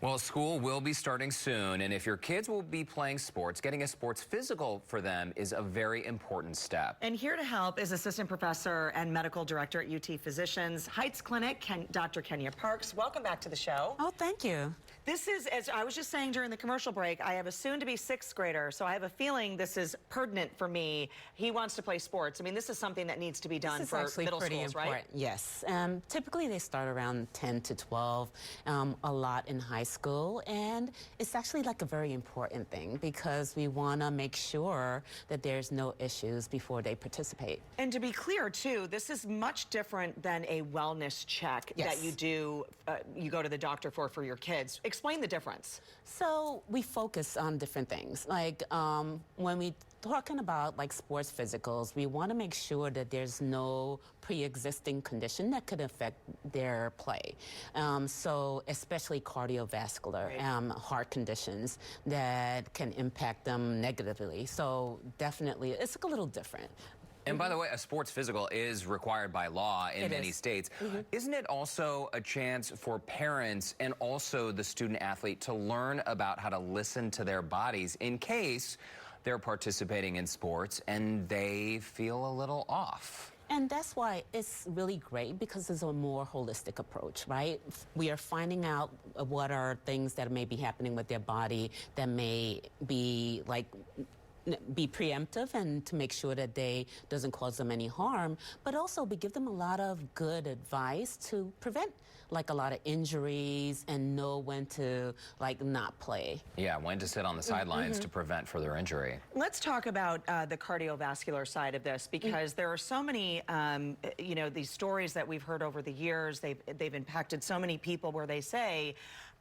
Well, school will be starting soon, and if your kids will be playing sports, getting a sports physical for them is a very important step. And here to help is Assistant Professor and Medical Director at UT Physicians Heights Clinic, Dr. Kenya Parks. Welcome back to the show. Oh, thank you. This is, as I was just saying during the commercial break, I have a soon-to-be sixth grader, so I have a feeling this is pertinent for me. He wants to play sports. I mean, this is something that needs to be done for middle schools, right? Yes. Typically, they start around 10 to 12, a lot in high school, and it's actually like a very important thing because we want to make sure that there's no issues before they participate. And to be clear, too, this is much different than a wellness check that you do, you go to the doctor for your kids. Explain the difference. So we focus on different things. Like when we talking about like sports physicals, we want to make sure that there's no pre-existing condition that could affect their play. So especially cardiovascular, heart conditions that can impact them negatively. So definitely, it's a little different. And by the way, a sports physical is required by law in many states. Isn't it also a chance for parents and also the student athlete to learn about how to listen to their bodies in case they're participating in sports and they feel a little off? And that's why it's really great because it's a more holistic approach, right? We are finding out what are things that may be happening with their body that may be be preemptive and to make sure that they doesn't cause them any harm, but also we give them a lot of good advice to prevent like a lot of injuries and know when to not play. Yeah, when to sit on the sidelines to prevent further injury. Let's talk about the cardiovascular side of this because there are so many, you know, these stories that we've heard over the years. They've impacted so many people where they say,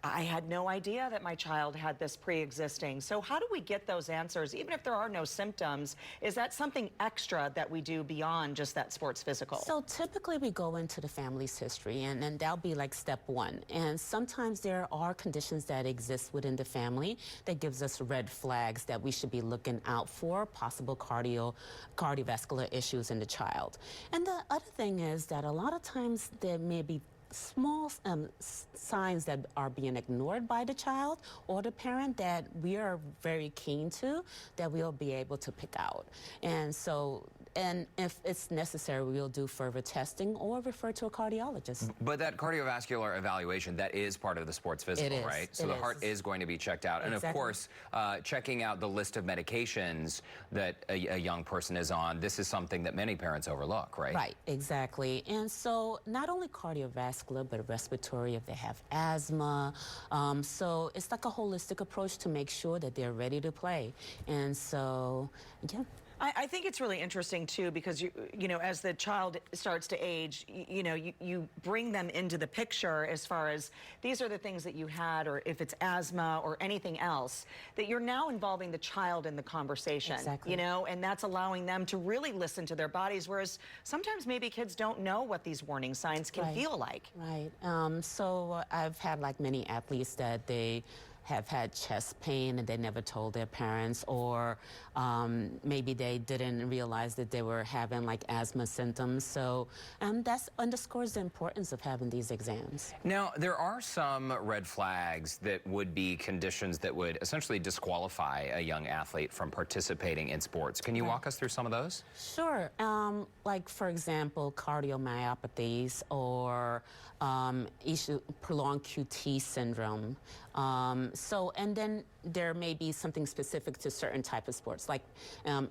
I had no idea that my child had this pre-existing. So how do we get those answers, even if there are no symptoms? Is that something extra that we do beyond just that sports physical? So typically we go into the family's history, and then that'll be like step one. And sometimes there are conditions that exist within the family that gives us red flags that we should be looking out for, possible cardiovascular issues in the child. And the other thing is that a lot of times there may be small signs that are being ignored by the child or the parent that we are very keen to, that we'll be able to pick out. And so, and if it's necessary, we'll do further testing or refer to a cardiologist. But that cardiovascular evaluation, that is part of the sports physical, right? So the heart is going to be checked out. And of course, checking out the list of medications that a young person is on, this is something that many parents overlook, right? Right, exactly. And so not only cardiovascular, but respiratory if they have asthma. So it's like a holistic approach to make sure that they're ready to play. And so, yeah. I think it's really interesting, too, because, you know, as the child starts to age, you bring them into the picture as far as these are the things that you had, or if it's asthma or anything else, that you're now involving the child in the conversation, you know, and that's allowing them to really listen to their bodies, whereas sometimes maybe kids don't know what these warning signs can feel like. Right. So I've had like many athletes that they have had chest pain and they never told their parents, or maybe they didn't realize that they were having like asthma symptoms. So that underscores the importance of having these exams. Now, there are some red flags that would be conditions that would essentially disqualify a young athlete from participating in sports. Can you walk us through some of those? Sure. Like, for example, cardiomyopathies or prolonged QT syndrome. And then there may be something specific to certain type of sports, like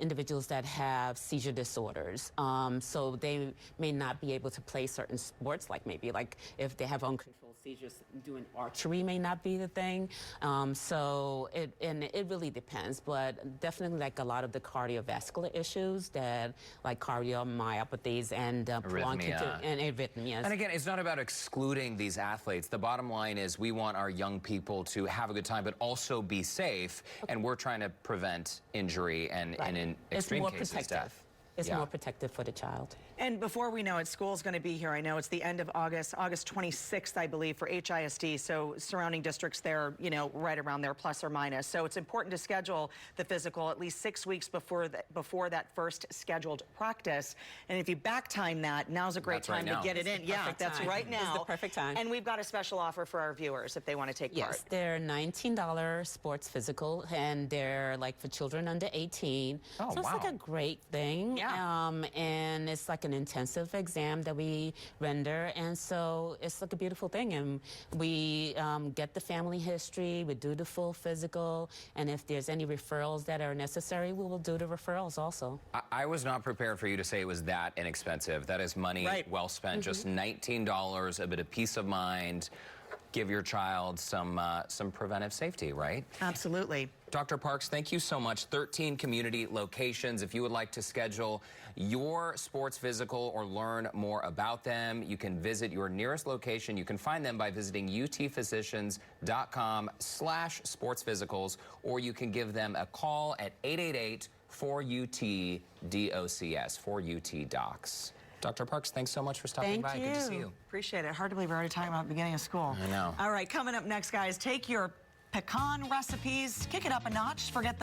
individuals that have seizure disorders. So they may not be able to play certain sports, like maybe like if they have uncontrolled seizures, doing archery may not be the thing. So it really depends, but definitely like a lot of the cardiovascular issues that like cardiomyopathies and prolonged QT and arrhythmias. And again, it's not about excluding these athletes. The bottom line is we want our young people to have a good time, but also be safe, and we're trying to prevent injury and in extreme cases, death. It's more protective for the child. And before we know it, school's going to be here. I know it's the end of August, August 26th, I believe, for HISD. So surrounding districts there, you know, right around there, plus or minus. So it's important to schedule the physical at least 6 weeks before that first scheduled practice. And if you back time that, now's a great time to get it in. Yeah, that's right now. It's the perfect time. And we've got a special offer for our viewers if they want to take part. Yes, they're $19 sports physical, and they're like for children under 18. Oh, so it's wow. like a great thing. Yeah. And it's like an intensive exam that we render, and so it's like a beautiful thing. And we get the family history, we do the full physical, and if there's any referrals that are necessary, we will do the referrals also. I was not prepared for you to say it was that inexpensive. That is money well spent. Just $19, a bit of peace of mind. Give your child some preventive safety, right? Absolutely. Dr. Parks, thank you so much. 13 community locations. If you would like to schedule your sports physical or learn more about them, you can visit your nearest location. You can find them by visiting utphysicians.com/sportsphysicals, or you can give them a call at 888-4UT-DOCS, 4UT-DOCS. Dr. Parks, thanks so much for stopping by. Good to see you. Appreciate it. Hard to believe we're already talking about the beginning of school. I know. All right, coming up next, guys, take your pecan recipes, kick it up a notch, forget the